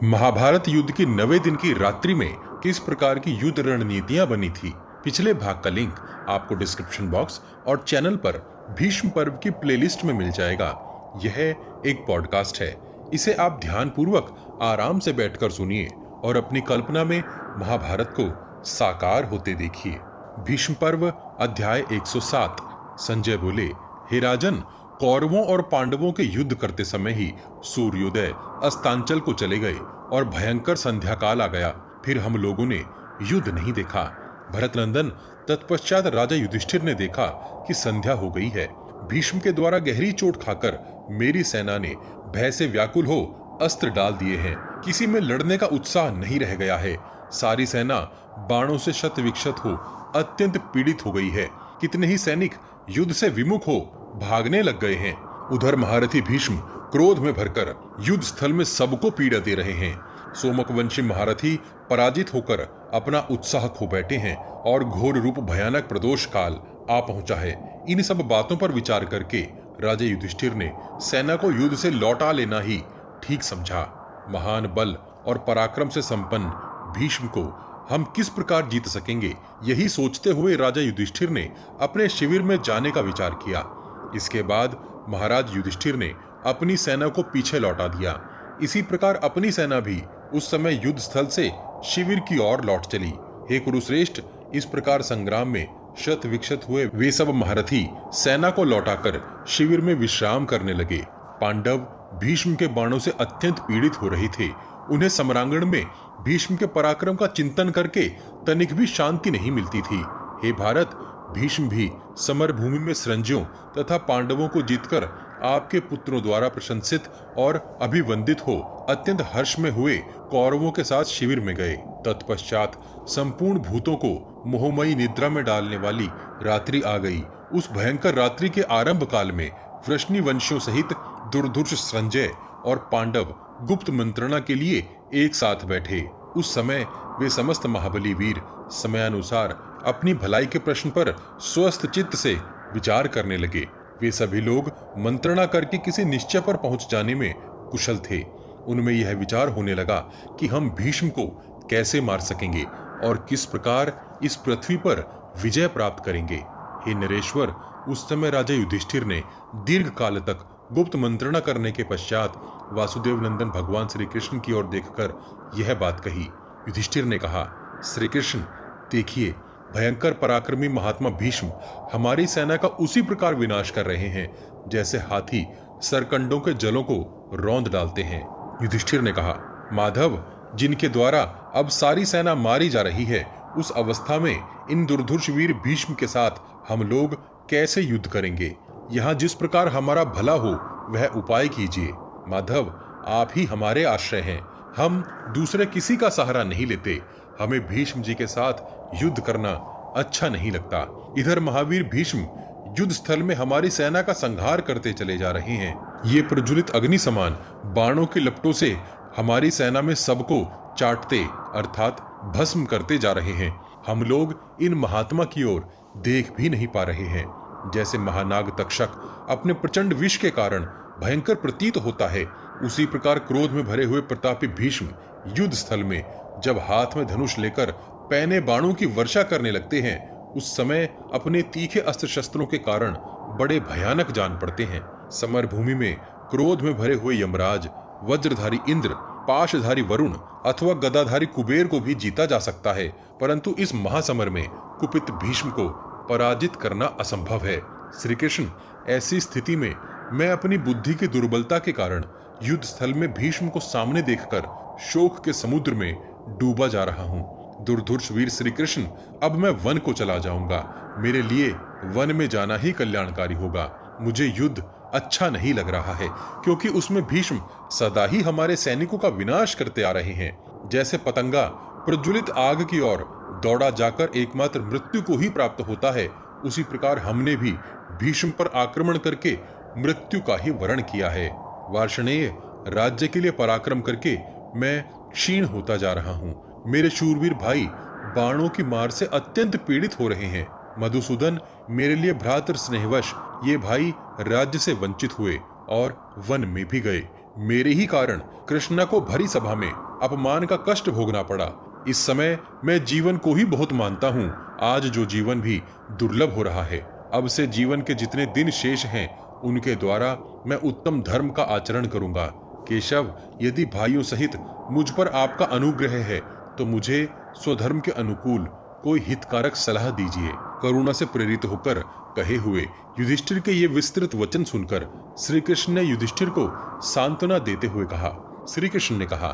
महाभारत युद्ध की 9वें दिन की रात्रि में किस प्रकार की युद्ध रणनीतियां बनी थी, पिछले भाग का लिंक आपको डिस्क्रिप्शन बॉक्स और चैनल पर भीष्म पर्व की प्लेलिस्ट में मिल जाएगा। यह एक पॉडकास्ट है, इसे आप ध्यानपूर्वक आराम से बैठकर सुनिए और अपनी कल्पना में महाभारत को साकार होते देखिए। भीष्म पर्व अध्याय 107। संजय बोले, हे राजन, कौरवों और पांडवों के युद्ध करते समय ही सूर्योदय अस्तांचल को चले गए और भयंकर संध्या काल आ गया। फिर हम लोगों ने युद्ध नहीं देखा। भरत नंदन, तत्पश्चात राजा युधिष्ठिर ने देखा कि संध्या हो गई है। भीष्म के द्वारा गहरी चोट खाकर मेरी सेना ने भय से व्याकुल हो अस्त्र डाल दिए हैं। किसी में लड़ने का उत्साह नहीं रह गया है। सारी सेना बाणों से शत विक्षत हो अत्यंत पीड़ित हो गई है। कितने ही सैनिक युद्ध से विमुख हो भागने लग गए हैं। उधर महारथी भीष्म क्रोध में भरकर युद्ध स्थल में सबको पीड़ा दे रहे हैं। सोमकवंशी महारथी पराजित होकर अपना उत्साह खो बैठे हैं और घोर रूप भयानक प्रदोष काल आ पहुंचा है। इन सब बातों पर विचार करके राजा युधिष्ठिर ने सेना को युद्ध से लौटा लेना ही ठीक समझा। महान बल और पराक्रम से संपन्न भीष्म को हम किस प्रकार जीत सकेंगे, यही सोचते हुए राजा युधिष्ठिर ने अपने शिविर में जाने का विचार किया। इसके बाद महाराज युधिष्ठिर ने अपनी सेना को पीछे लौटा दिया। इसी प्रकार अपनी सेना भी उस समय युद्ध स्थल से शिविर की ओर लौट चली। हे कुरुश्रेष्ठ, इस प्रकार संग्राम में शत विक्षत हुए वे सब महारथी सेना को लौटाकर शिविर में विश्राम करने लगे। पांडव भीष्म के बाणों से अत्यंत पीड़ित हो रहे थे। उन्हें सम्रांगण में भीष्म के पराक्रम का चिंतन करके तनिक भी शांति नहीं मिलती थी। हे भारत, भीष्म भी समर भूमि में संजयों तथा पांडवों को जीतकर आपके पुत्रों द्वारा प्रशंसित और अभिवंदित हो अत्यंत हर्ष में हुए कौरवों के साथ शिविर में गए। तत्पश्चात संपूर्ण भूतों को मोहमयी निद्रा में डालने वाली रात्रि आ गई। उस भयंकर रात्रि के आरंभ काल में वृष्णि वंशियों सहित दुर्धर्ष संजय और पांडव गुप्त मंत्रणा के लिए एक साथ बैठे। उस समय वे समस्त महाबली वीर समयानुसार अपनी भलाई के प्रश्न पर स्वस्थ चित्त से विचार करने लगे। वे सभी लोग मंत्रणा करके किसी निश्चय पर पहुंच जाने में कुशल थे। उनमें यह विचार होने लगा कि हम भीष्म को कैसे मार सकेंगे और किस प्रकार इस पृथ्वी पर विजय प्राप्त करेंगे। हे नरेश्वर, उस समय राजा युधिष्ठिर ने दीर्घ काल तक गुप्त मंत्रणा करने के पश्चात वासुदेव नंदन भगवान श्री कृष्ण की ओर देखकर यह बात कही। युधिष्ठिर ने कहा, श्री कृष्ण, देखिए, भयंकर पराक्रमी महात्मा भीष्म हमारी सेना का उसी प्रकार विनाश कर रहे हैं जैसे हाथी सरकंडों के जलों को रौंद डालते हैं। युधिष्ठिर ने कहा, माधव, जिनके द्वारा अब सारी सेना मारी जा रही है, उस अवस्था में इन दुर्धर्ष वीर भीष्म के साथ हम लोग कैसे युद्ध करेंगे? यहाँ जिस प्रकार हमारा भला हो वह उपाय कीजिए। माधव, आप ही हमारे आश्रय हैं। हम दूसरे किसी का सहारा नहीं लेते। हमें भीष्म जी के साथ युद्ध करना अच्छा नहीं लगता। इधर महावीर भीष्म युद्ध स्थल में हमारी सेना का संहार करते चले जा रहे हैं। ये प्रज्वलित अग्नि समान बाणों के लपटों से हमारी सेना में सबको चाटते अर्थात भस्म करते जा रहे हैं। हम लोग इन महात्मा की ओर देख भी नहीं पा रहे हैं। जैसे महानाग तक्षक अपने प्रचंड विष के कारण भयंकर प्रतीत होता है, उसी प्रकार क्रोध में भरे हुए प्रतापी भीष्म युद्ध स्थल में जब हाथ में धनुष लेकर पैने बाणों की वर्षा करने लगते हैं, उस समय अपने तीखे अस्त्र शस्त्रों के कारण बड़े भयानक जान पड़ते हैं। समर भूमि में क्रोध में भरे हुए यमराज, वज्रधारी इंद्र, पाशधारी वरुण अथवा गदाधारी कुबेर को भी जीता जा सकता है, परंतु इस महासमर में कुपित भीष्म को पराजित करना असंभव है। श्री कृष्ण, ऐसी स्थिति में मैं अपनी बुद्धि की दुर्बलता के कारण युद्ध स्थल में भीष्म को सामने देखकर शोक के समुद्र में डूबा जा रहा हूँ। दुर्धर्ष वीर श्री कृष्ण, अब मैं वन को चला जाऊंगा। मेरे लिए वन में जाना ही कल्याणकारी होगा। मुझे युद्ध अच्छा नहीं लग रहा है, क्योंकि उसमें भीष्म सदा ही हमारे सैनिकों का विनाश करते आ रहे हैं। जैसे पतंगा प्रज्वलित आग की ओर दौड़ा जाकर एकमात्र मृत्यु को ही प्राप्त होता है, उसी प्रकार हमने भी भीष्म पर आक्रमण करके मृत्यु का ही वरण किया है। वार्ष्णेय, राज्य के लिए पराक्रम करके मैं क्षीण होता जा रहा हूँ। मेरे शूरवीर भाई बाणों की मार से अत्यंत पीड़ित हो रहे हैं। मधुसूदन, मेरे लिए भ्रातृ स्नेहवश ये भाई राज्य से वंचित हुए और वन में भी गए। मेरे ही कारण कृष्णा को भरी सभा में अपमान का कष्ट भोगना पड़ा। इस समय मैं जीवन को ही बहुत मानता हूँ। आज जो जीवन भी दुर्लभ हो रहा है, अब से जीवन के जितने दिन शेष हैं उनके द्वारा मैं उत्तम धर्म का आचरण करूंगा। केशव, यदि भाइयों सहित मुझ पर आपका अनुग्रह है तो मुझे स्वधर्म के अनुकूल कोई हितकारक सलाह दीजिए। करुणा से प्रेरित होकर कहे हुए युधिष्ठिर के ये विस्तृत वचन सुनकर श्री कृष्ण ने युधिष्ठिर को सांत्वना देते हुए कहा। श्री कृष्ण ने कहा,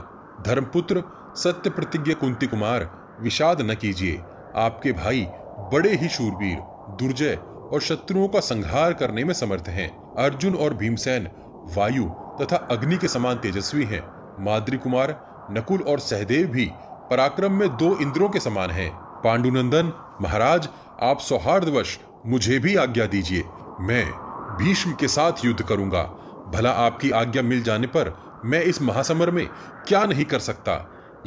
धर्मपुत्र सत्य प्रतिज्ञ कुंती कुमार, विषाद न कीजिए। आपके भाई बड़े ही शूरवीर, दुर्जय और शत्रुओं का संहार करने में समर्थ हैं। अर्जुन और भीमसेन वायु तथा अग्नि के समान तेजस्वी हैं। माद्री कुमार नकुल और सहदेव भी पराक्रम में 2 इंद्रों के समान हैं। पांडुनंदन महाराज, आप सौहार्दवश मुझे भी आज्ञा दीजिए। मैं भीष्म के साथ युद्ध करूंगा। भला आपकी आज्ञा मिल जाने पर मैं इस महासमर में क्या नहीं कर सकता।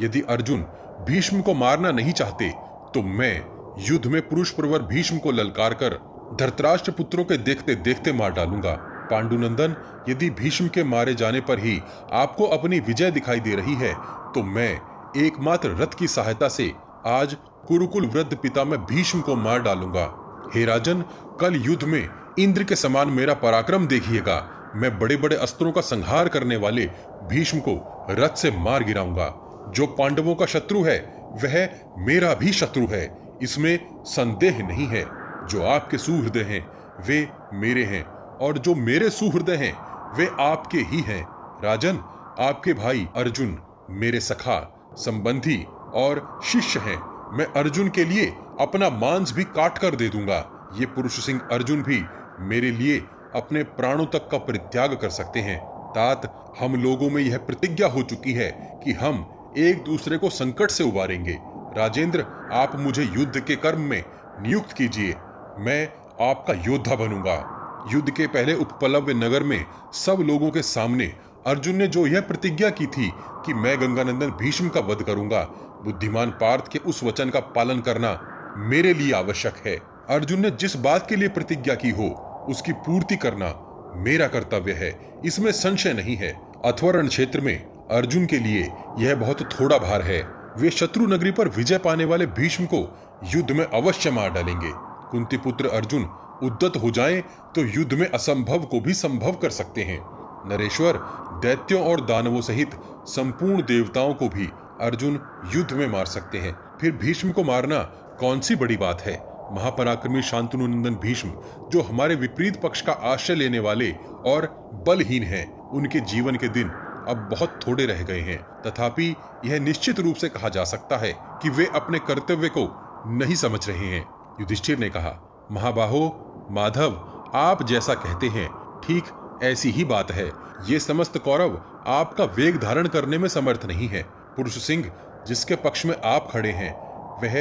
यदि अर्जुन भीष्म को मारना नहीं चाहते तो मैं युद्ध में पुरुष प्रवर भीष्म को ललकार कर धृतराष्ट्र पुत्रों के देखते देखते मार डालूंगा। पांडुनंदन, यदि भीष्म के मारे जाने पर ही आपको अपनी विजय दिखाई दे रही है तो मैं एकमात्र रथ की सहायता से आज कुरुकुल वृद्ध पिता में भीष्म को मार डालूंगा। हे राजन, कल युद्ध में इंद्र के समान मेरा पराक्रम देखिएगा। मैं बड़े बड़े अस्त्रों का संहार करने वाले भीष्म को रथ से मार गिराऊंगा। जो पांडवों का शत्रु है वह मेरा भी शत्रु है, इसमें संदेह नहीं है। जो आपके सुहृदय हैं वे मेरे हैं और जो मेरे सुहृदय हैं वे आपके ही हैं। राजन, आपके भाई अर्जुन मेरे सखा, संबंधी और शिष्य हैं। मैं अर्जुन के लिए अपना मांस भी काट कर दे दूंगा। ये पुरुष सिंह अर्जुन भी मेरे लिए अपने प्राणों तक का परित्याग कर सकते हैं। तात, हम लोगों में यह प्रतिज्ञा हो चुकी है कि हम एक दूसरे को संकट से उबारेंगे। राजेंद्र, आप मुझे युद्ध के कर्म में नियुक्त कीजिए। मैं आपका योद्धा बनूंगा। युद्ध के पहले उपप्लव्य नगर में सब लोगों के सामने अर्जुन ने जो यह प्रतिज्ञा की थी कि मैं गंगानंदन भीष्म का वध करूंगा, बुद्धिमान पार्थ के उस वचन का पालन करना मेरे लिए आवश्यक है। अर्जुन ने जिस बात के लिए प्रतिज्ञा की हो उसकी पूर्ति करना मेरा कर्तव्य है, इसमें संशय नहीं है। अथवा क्षेत्र में अर्जुन के लिए यह बहुत थोड़ा भार है। वे शत्रु नगरी पर विजय पाने वाले भीष्म को युद्ध में अवश्य मार डालेंगे। कुंती पुत्र अर्जुन उद्यत हो जाएं तो युद्ध में असंभव को भी संभव कर सकते हैं। नरेश्वर, दैत्यों और दानवों सहित संपूर्ण देवताओं को भी अर्जुन युद्ध में मार सकते हैं। फिर भीष्म को मारना कौन सी बड़ी बात है। महापराक्रमी शांतनुनंदन भीष्म, जो हमारे विपरीत पक्ष का आश्रय लेने वाले और बलहीन हैं, उनके जीवन के दिन अब बहुत थोड़े रह गए हैं। तथापि यह निश्चित रूप से कहा जा सकता है कि वे अपने कर्तव्य को नहीं समझ रहे हैं। युधिष्ठिर ने कहा, महाबाहो माधव, आप जैसा कहते हैं ठीक ऐसी ही बात है। ये समस्त कौरव आपका वेग धारण करने में समर्थ नहीं है। पुरुष सिंह, जिसके पक्ष में आप खड़े हैं वह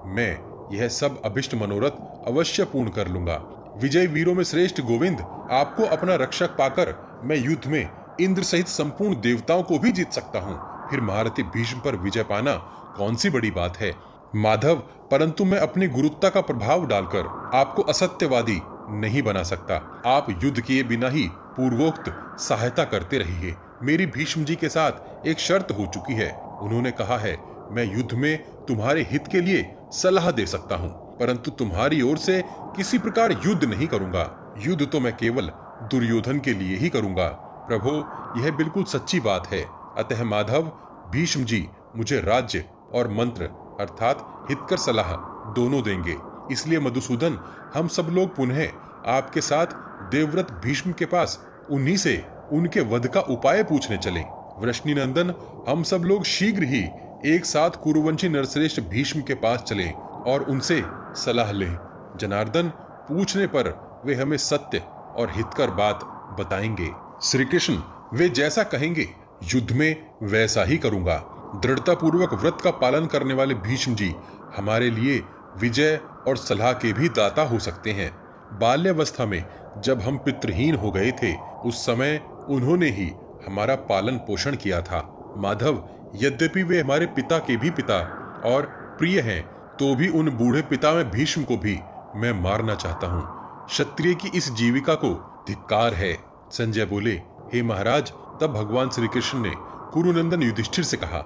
मैं यह सब अभिष्ट मनोरथ अवश्य पूर्ण कर लूंगा। विजय वीरों में श्रेष्ठ गोविंद, आपको अपना रक्षक पाकर मैं युद्ध में इंद्र सहित संपूर्ण देवताओं को भी जीत सकता हूँ। फिर महारथी भीष्म पर विजय पाना कौन सी बड़ी बात है। माधव, परंतु मैं अपनी गुरुत्ता का प्रभाव डालकर आपको असत्यवादी नहीं बना सकता। आप युद्ध किए बिना ही पूर्वोक्त सहायता करते रहिए। मेरी भीष्म जी के साथ एक शर्त हो चुकी है। उन्होंने कहा है मैं युद्ध में तुम्हारे हित के लिए सलाह दे सकता हूँ, परंतु तुम्हारी ओर से किसी प्रकार युद्ध नहीं करूंगा। युद्ध तो मैं केवल दुर्योधन के लिए ही करूंगा। प्रभु, यह बिल्कुल सच्ची बात है। अतः माधव, भीष्म जी मुझे राज्य और मंत्र अर्थात हितकर सलाह दोनों देंगे। इसलिए मधुसूदन, हम सब लोग पुनः आपके साथ देवव्रत भीष्म के पास उन्हीं से उनके वध का उपाय पूछने चलें। वृष्णिनंदन, हम सब लोग शीघ्र ही एक साथ कुरुवंशी नरश्रेष्ठ भीष्म के पास चलें और उनसे सलाह लें। जनार्दन, पूछने पर वे हमें सत्य और हितकर बात बताएंगे। श्री कृष्ण, वे जैसा कहेंगे युद्ध में वैसा ही करूंगा। दृढ़ता पूर्वक व्रत का पालन करने वाले भीष्म जी हमारे लिए विजय और सलाह के भी दाता हो सकते हैं। बाल्यावस्था में जब हम पितृहीन हो गए थे उस समय उन्होंने ही हमारा पालन पोषण किया था। माधव, यद्यपि वे हमारे पिता के भी पिता और प्रिय हैं, तो भी उन बूढ़े पिता में भीष्म को भी मैं मारना चाहता हूँ। क्षत्रिय की इस जीविका को धिक्कार है। संजय बोले, हे महाराज, तब भगवान श्री कृष्ण ने कुरुनंदन युधिष्ठिर से कहा,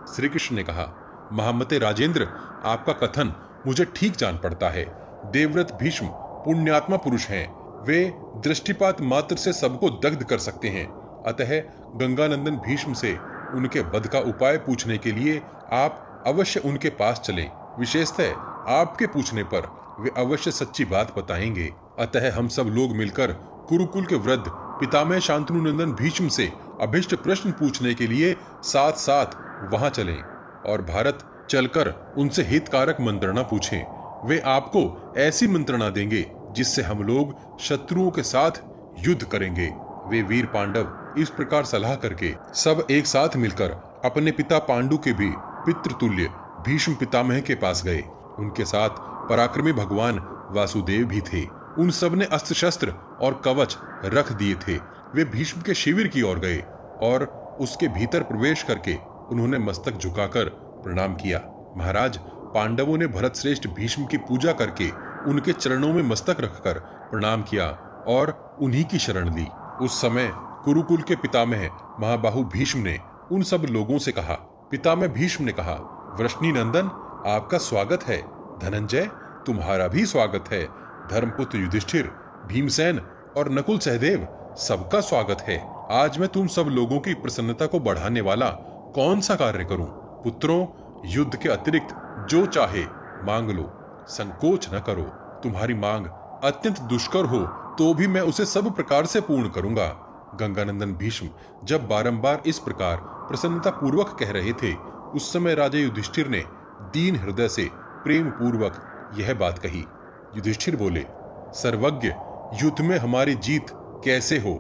श्री कृष्ण ने कहा, महामते राजेंद्र, आपका कथन मुझे ठीक जान पड़ता है। देवव्रत भीष्म पुण्यात्मा पुरुष हैं। वे दृष्टिपात मात्र से सबको दग्ध कर सकते हैं। अतः गंगानंदन भीष्म से उनके वध का उपाय पूछने के लिए आप अवश्य उनके पास चलें। विशेषतः आपके पूछने पर वे अवश्य सच्ची बात बताएंगे। अतः हम सब लोग मिलकर कुरुकुल के वृद्ध पितामह शांतनु नंदन भीष्म से अभिष्ट प्रश्न पूछने के लिए साथ साथ वहां चलें और भारत चलकर उनसे हितकारक मंत्रणा पूछें। वे आपको ऐसी मंत्रणा देंगे जिससे हम लोग शत्रुओं के साथ युद्ध करेंगे। वे वीर पांडव इस प्रकार सलाह करके सब एक साथ मिलकर अपने पिता पांडु के भी पितृतुल्य भीष्म पितामह के पास गए। उनके साथ पराक्रमी भगवान वासुदेव भी थे। उन सब ने अस्त्र शस्त्र और कवच रख दिए थे। वे भीष्म के शिविर की ओर गए और उसके भीतर प्रवेश करके उन्होंने मस्तक झुकाकर प्रणाम किया। महाराज, पांडवों ने भरत श्रेष्ठ भीष्म की पूजा करके उनके चरणों में मस्तक रखकर प्रणाम किया और उन्हीं की शरण ली। उस समय कुरुकुल के पितामह महाबाहु भीष्म ने उन सब लोगों से कहा। पितामह भीष्म ने कहा, वृष्णि नंदन, आपका स्वागत है। धनंजय, तुम्हारा भी स्वागत है। धर्मपुत्र युधिष्ठिर, भीमसेन और नकुल सहदेव, सबका स्वागत है। आज मैं तुम सब लोगों की प्रसन्नता को बढ़ाने वाला कौन सा कार्य करूं? पुत्रों, युद्ध के अतिरिक्त जो चाहे मांग लो, संकोच न करो। तुम्हारी मांग अत्यंत दुष्कर हो तो भी मैं उसे सब प्रकार से पूर्ण करूंगा। गंगानंदन भीष्म जब बारंबार इस प्रकार प्रसन्नता पूर्वक कह रहे थे, उस समय राजा युधिष्ठिर ने दीन हृदय से प्रेम पूर्वक यह बात कही। युधिष्ठिर बोले, सर्वज्ञ, युद्ध में हमारी जीत कैसे हो?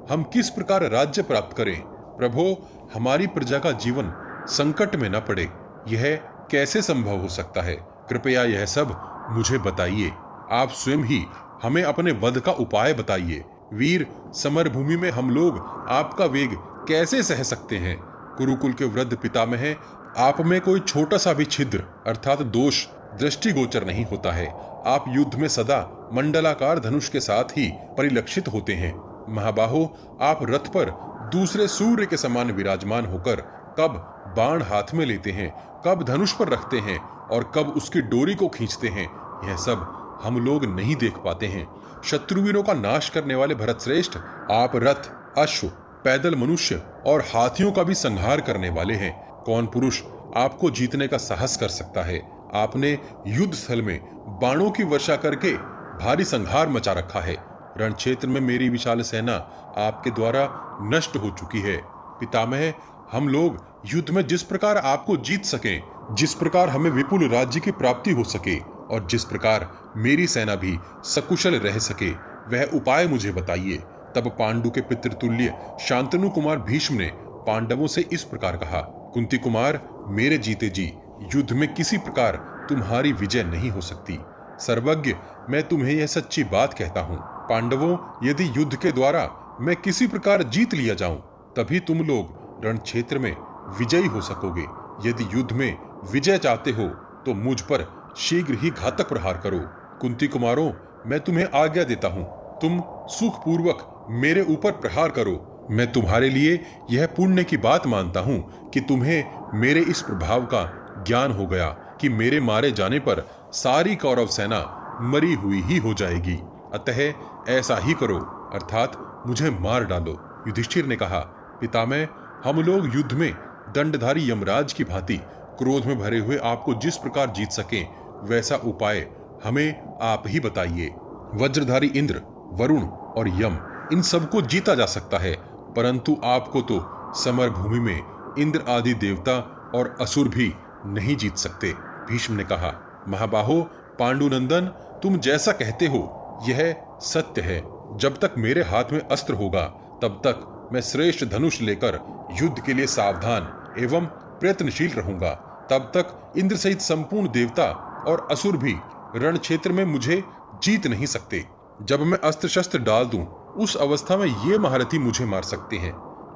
हम किस प्रकार राज्य प्राप्त करें? प्रभो, हमारी प्रजा का जीवन संकट में न पड़े, यह कैसे संभव हो सकता है? कृपया यह सब मुझे बताइए। आप स्वयं ही हमें अपने वध का उपाय बताइए। वीर, समर भूमि में हम लोग आपका वेग कैसे सह सकते हैं? कुरुकुल के वृद्ध पितामह, आप में कोई छोटा सा भी छिद्र अर्थात दोष दृष्टिगोचर नहीं होता है। आप युद्ध में सदा मंडलाकार धनुष के साथ ही परिलक्षित होते हैं। महाबाहो, आप रथ पर दूसरे सूर्य के समान विराजमान होकर कब बाण हाथ में लेते हैं, कब धनुष पर रखते हैं और कब उसकी डोरी को खींचते हैं, यह सब हम लोग नहीं देख पाते हैं। शत्रुवीरों का नाश करने वाले भरत श्रेष्ठ, आप रथ, अश्व, पैदल मनुष्य और हाथियों का भी संहार करने वाले हैं। कौन पुरुष आपको जीतने का साहस कर सकता है? आपने युद्ध स्थल में बाणों की वर्षा करके भारी संहार मचा रखा है। रण क्षेत्र में मेरी विशाल सेना आपके द्वारा नष्ट हो चुकी है। पितामह, हम लोग युद्ध में जिस प्रकार आपको जीत सकें, जिस प्रकार हमें विपुल राज्य की प्राप्ति हो सके और जिस प्रकार मेरी सेना भी सकुशल रह सके, वह उपाय मुझे बताइए। तब पांडु के पितृतुल्य शांतनु कुमार भीष्म ने पांडवों से इस प्रकार कहा, कुंती कुमार, मेरे जीते जी युद्ध में किसी प्रकार तुम्हारी विजय नहीं हो सकती। सर्वज्ञ, मैं तुम्हें यह सच्ची बात कहता हूँ। पांडवों, यदि युद्ध के द्वारा मैं किसी प्रकार जीत लिया जाऊं, तभी तुम लोग रण क्षेत्र में विजयी हो सकोगे। यदि युद्ध में विजय चाहते हो तो मुझ पर शीघ्र ही घातक प्रहार करो। कुंती कुमारों, मैं तुम्हें आज्ञा देता हूँ, तुम सुखपूर्वक मेरे ऊपर प्रहार करो। मैं तुम्हारे लिए यह पुण्य की बात मानता हूँ कि तुम्हें मेरे इस प्रभाव का ज्ञान हो गया कि मेरे मारे जाने पर सारी कौरव सेना मरी हुई ही हो जाएगी। अतः ऐसा ही करो, अर्थात मुझे मार डालो। युधिष्ठिर ने कहा, पितामह, हम लोग युद्ध में दंडधारी यमराज की भांति क्रोध में भरे हुए आपको जिस प्रकार जीत सकें, वैसा उपाय हमें आप ही बताइए। वज्रधारी इंद्र, वरुण और यम, इन सबको जीता जा सकता है, परंतु आपको तो समर भूमि में इंद्र आदि देवता और असुर भी नहीं जीत सकते। भीष्म ने कहा, महाबाहो, पांडुनंदन, तुम जैसा कहते हो यह सत्य है। जब तक मेरे हाथ में अस्त्र होगा तब तक मैं श्रेष्ठ धनुष लेकर युद्ध के लिए सावधान एवं प्रयत्नशील रहूंगा। तब तक इंद्र सहित संपूर्ण देवता और असुर भी रण क्षेत्र में मुझे जीत नहीं सकते। जब मैं अस्त्र शस्त्र डाल दूं, उस अवस्था में ये महारथी मुझे मार सकते हैं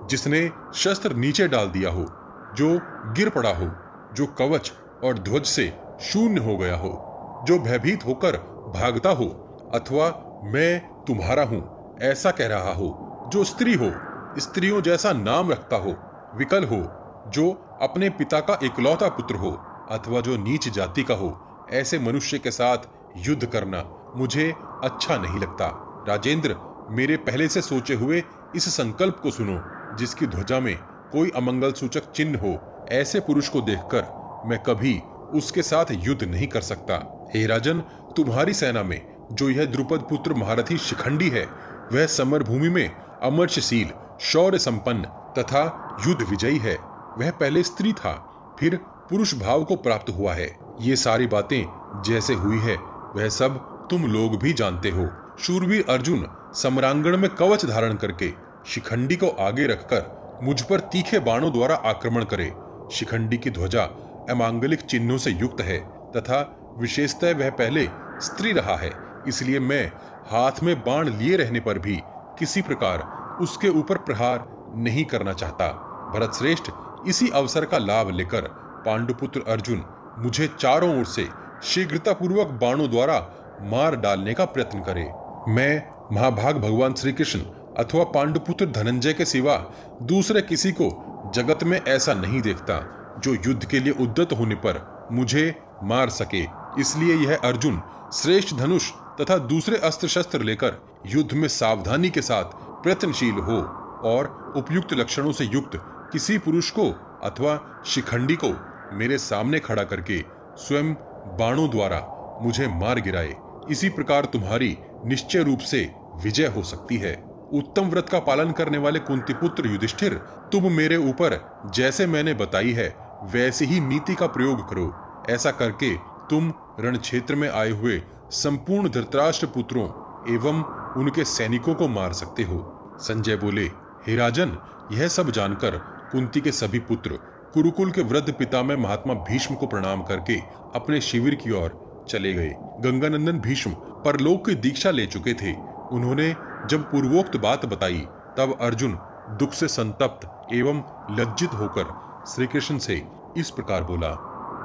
जिसने शस्त्र नीचे डाल दिया हो, जो गिर पड़ा हो, जो कवच और ध्वज से शून्य हो गया हो, जो भयभीत होकर भागता हो, अथवा मैं तुम्हारा हूं ऐसा कह रहा हो, जो स्त्री हो, स्त्रियों जैसा नाम रखता हो, विकल हो, जो अपने पिता का इकलौता पुत्र हो अथवा जो नीच जाति का हो, ऐसे मनुष्य के साथ युद्ध करना मुझे अच्छा नहीं लगता। राजेंद्र, मेरे पहले से सोचे हुए इस संकल्प को सुनो, जिसकी ध्वजा में कोई अमंगल सूचक चिन्ह हो, ऐसे पुरुष को देखकर मैं कभी उसके साथ युद्ध नहीं कर सकता। हे राजन, तुम्हारी सेना में जो यह द्रुपद पुत्र महारथी शिखंडी है, वह समर भूमि में अमर्षशील, शौर्य संपन्न तथा युद्ध विजयी है। वह पहले स्त्री था, फिर पुरुष भाव को प्राप्त हुआ है। ये सारी बातें जैसे हुई है वह सब तुम लोग भी जानते हो। शूरवीर अर्जुन सम्रांगण में कवच धारण करके शिखंडी को आगे रखकर मुझ पर तीखे बाणों द्वारा आक्रमण करे। शिखंडी की ध्वजा अमांगलिक चिन्हों से युक्त है तथा विशेषतः वह पहले स्त्री रहा है, इसलिए मैं हाथ में बाण लिए रहने पर भी किसी प्रकार उसके ऊपर प्रहार नहीं करना चाहता। भरत श्रेष्ठ, इसी अवसर का लाभ लेकर पांडुपुत्र अर्जुन मुझे चारों ओर से शीघ्रतापूर्वक बाणों द्वारा मार डालने का प्रयत्न करे। मैं महाभाग भगवान श्री कृष्ण अथवा पांडुपुत्र धनंजय के सिवा दूसरे किसी को जगत में ऐसा नहीं देखता जो युद्ध के लिए उद्यत होने पर मुझे मार सके। इसलिए यह अर्जुन श्रेष्ठ धनुष तथा दूसरे अस्त्र शस्त्र लेकर युद्ध में सावधानी के साथ प्रयत्नशील हो और उपयुक्त लक्षणों से युक्त किसी पुरुष को अथवा शिखंडी को मेरे सामने खड़ा करके स्वयं बाणों द्वारा मुझे मार गिराए। इसी प्रकार तुम्हारी निश्चय रूप से विजय हो सकती है। उत्तम व्रत का पालन करने वाले कुंती पुत्र युधिष्ठिर, तुम मेरे ऊपर जैसे मैंने बताई है वैसी ही नीति का प्रयोग करो। ऐसा करके तुम रण क्षेत्र में आए हुए संपूर्ण धृतराष्ट्र पुत्रों एवं उनके सैनिकों को मार सकते हो। संजय बोले, हे राजन, यह सब जानकर कुंती के सभी पुत्र कुरुकुल के वृद्ध पिता में महात्मा भीष्म को प्रणाम करके अपने शिविर की ओर चले गए। गंगानंदन भीष्म परलोक की दीक्षा ले चुके थे। उन्होंने जब पूर्वोक्त बात बताई तब अर्जुन दुख से संतप्त एवं लज्जित होकर श्री कृष्ण से इस प्रकार बोला।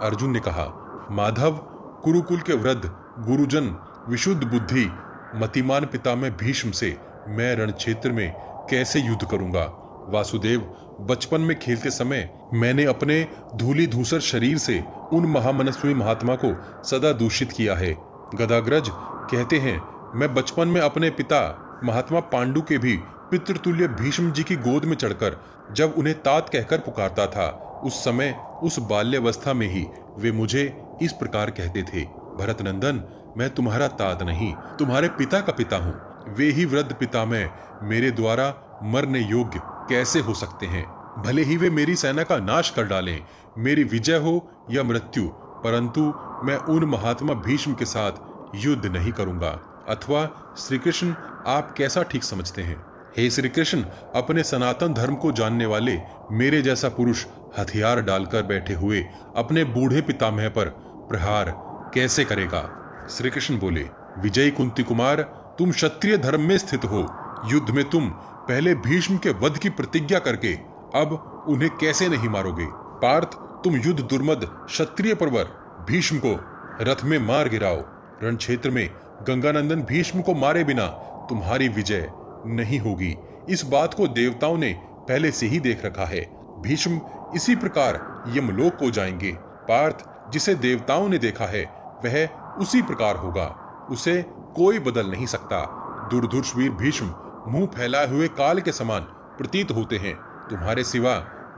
अर्जुन ने कहा, माधव, कुरुकुल के वृद्ध गुरुजन विशुद्ध बुद्धि मतिमान पिता में भीष्म से मैं रण क्षेत्र में कैसे युद्ध करूंगा। वासुदेव, बचपन में खेलते समय मैंने अपने धूली धूसर शरीर से उन महामनस्वी महात्मा को सदा दूषित किया है। गदाग्रज कहते हैं, मैं बचपन में अपने पिता महात्मा पांडु के भी पितृतुल्य भीष्म जी की गोद में चढ़कर जब उन्हें तात कहकर पुकारता था, उस समय उस बाल्यावस्था में ही वे मुझे इस प्रकार कहते थे, भरत नंदन, मैं तुम्हारा तात नहीं, तुम्हारे पिता का पिता हूँ। वे ही वृद्ध पिता में मेरे द्वारा मरने योग्य कैसे हो सकते हैं। भले ही वे मेरी सेना का नाश कर डालें, मेरी विजय हो या मृत्यु, परंतु मैं उन महात्मा भीष्म के साथ युद्ध नहीं करूंगा। अथवा श्री कृष्ण, आप कैसा ठीक समझते हैं? हे श्री कृष्ण, अपने सनातन धर्म को जानने वाले मेरे जैसा पुरुष हथियार डालकर बैठे हुए अपने बूढ़े पितामह पर प्रहार कैसे करेगा? श्री कृष्ण बोले, विजयी कुंती कुमार, तुम क्षत्रिय धर्म में स्थित हो। युद्ध में तुम पहले भीष्म के वध की प्रतिज्ञा करके अब उन्हें कैसे नहीं मारोगे? पार्थ, तुम युद्ध दुर्मद क्षत्रिय प्रवर भीष्म को रथ में मार गिराओ। रण क्षेत्र में गंगानंदन भीष्म को मारे बिना तुम्हारी विजय नहीं होगी। इस बात को देवताओं ने पहले से ही देख रखा है। भीष्म इसी प्रकार यमलोक को जाएंगे। पार्थ, जिसे देवताओं ने देखा है वह उसी प्रकार होगा, उसे कोई बदल नहीं सकता। दुर्धुषवीर भीष्म मुंह फैलाए हुए काल के समान प्रतीत होते हैं। तुम्हारे सिवा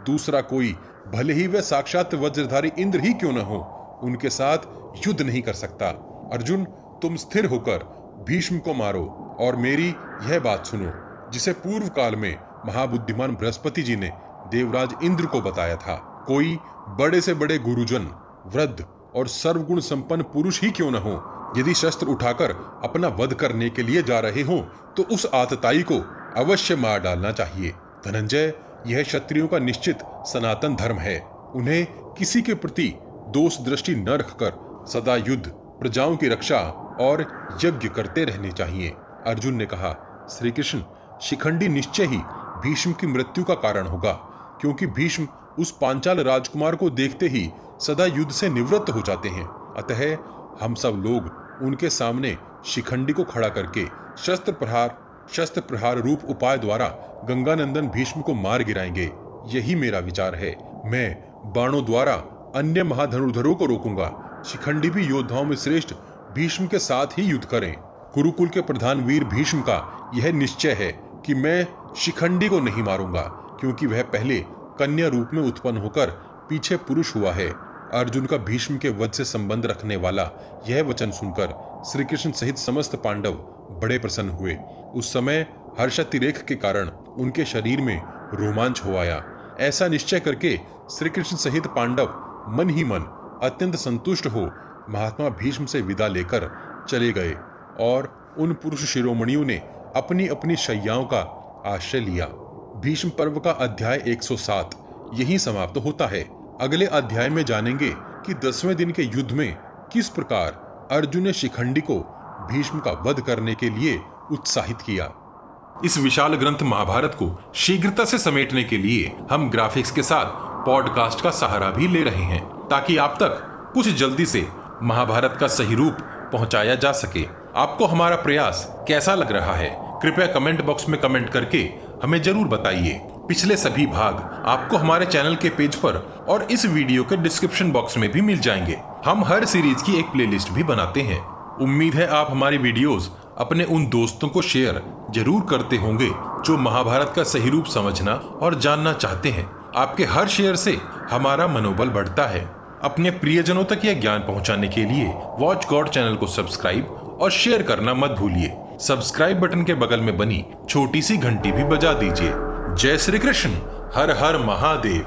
दूसरा कोई, भले ही वह साक्षात वज्रधारी इंद्र ही क्यों न हो, उनके साथ युद्ध नहीं कर सकता। अर्जुन, तुम स्थिर होकर भीष्म को मारो और मेरी यह बात सुनो, जिसे पूर्व काल में महाबुद्धिमान बृहस्पति जी ने देवराज इंद्र को बताया था। कोई बड़े से बड़े गुरुजन, वृद्ध और सर्वगुण संपन्न पुरुष ही क्यों न हो, यदि शस्त्र उठाकर अपना वध करने के लिए जा रहे हो तो उस आतताई को अवश्य मार डालना चाहिए। धनंजय, यह क्षत्रियों का निश्चित सनातन धर्म है। उन्हें किसी के प्रति दोष दृष्टि न रखकर सदा युद्ध, प्रजाओं की रक्षा और यज्ञ करते रहने चाहिए। अर्जुन ने कहा, श्री कृष्ण, शिखंडी निश्चय ही भीष्म की मृत्यु का कारण होगा, क्योंकि भीष्म उस पांचाल राजकुमार को देखते ही सदा युद्ध से निवृत्त हो जाते हैं। अतः हम सब लोग उनके सामने शिखंडी को खड़ा करके शस्त्र प्रहार रूप उपाय द्वारा गंगानंदन भीष्म को मार गिराएंगे। यही मेरा विचार है। मैं बाणों द्वारा अन्य महाधनुर्धरों को रोकूंगा। शिखंडी भी योद्धाओं में श्रेष्ठ भीष्म के साथ ही युद्ध करें। कुरुकुल के प्रधान वीर भीष्म का यह निश्चय है कि मैं शिखंडी को नहीं मारूंगा, क्योंकि वह पहले कन्या रूप में उत्पन्न होकर पीछे पुरुष हुआ है। अर्जुन का भीष्म के वध से संबंध रखने वाला यह वचन सुनकर श्री कृष्ण सहित समस्त पांडव बड़े प्रसन्न हुए। उस समय हर्षातिरेक के कारण उनके शरीर में रोमांच हो आया। ऐसा निश्चय करके श्री कृष्ण सहित पांडव मन ही मन अत्यंत संतुष्ट हो महात्मा भीष्म से विदा लेकर चले गए और उन पुरुष शिरोमणियों ने अपनी अपनी शैयाओं का आश्रय लिया। भीष्म पर्व का अध्याय 107 यहीं समाप्त होता है। अगले अध्याय में जानेंगे कि 10वें दिन के युद्ध में किस प्रकार अर्जुन ने शिखंडी को भीष्म का वध करने के लिए उत्साहित किया। इस विशाल ग्रंथ महाभारत को शीघ्रता से समेटने के लिए हम ग्राफिक्स के साथ पॉडकास्ट का सहारा भी ले रहे हैं, ताकि आप तक कुछ जल्दी से महाभारत का सही रूप पहुंचाया जा सके। आपको हमारा प्रयास कैसा लग रहा है, कृपया कमेंट बॉक्स में कमेंट करके हमें जरूर बताइए। पिछले सभी भाग आपको हमारे चैनल के पेज पर और इस वीडियो के डिस्क्रिप्शन बॉक्स में भी मिल जाएंगे। हम हर सीरीज की एक प्लेलिस्ट भी बनाते हैं। उम्मीद है आप हमारी वीडियोस अपने उन दोस्तों को शेयर जरूर करते होंगे जो महाभारत का सही रूप समझना और जानना चाहते हैं। आपके हर शेयर से हमारा मनोबल बढ़ता है। अपने प्रियजनों तक यह ज्ञान पहुंचाने के लिए वॉच गॉड चैनल को सब्सक्राइब और शेयर करना मत भूलिए। सब्सक्राइब बटन के बगल में बनी छोटी सी घंटी भी बजा दीजिए। जय श्री कृष्ण। हर हर महादेव।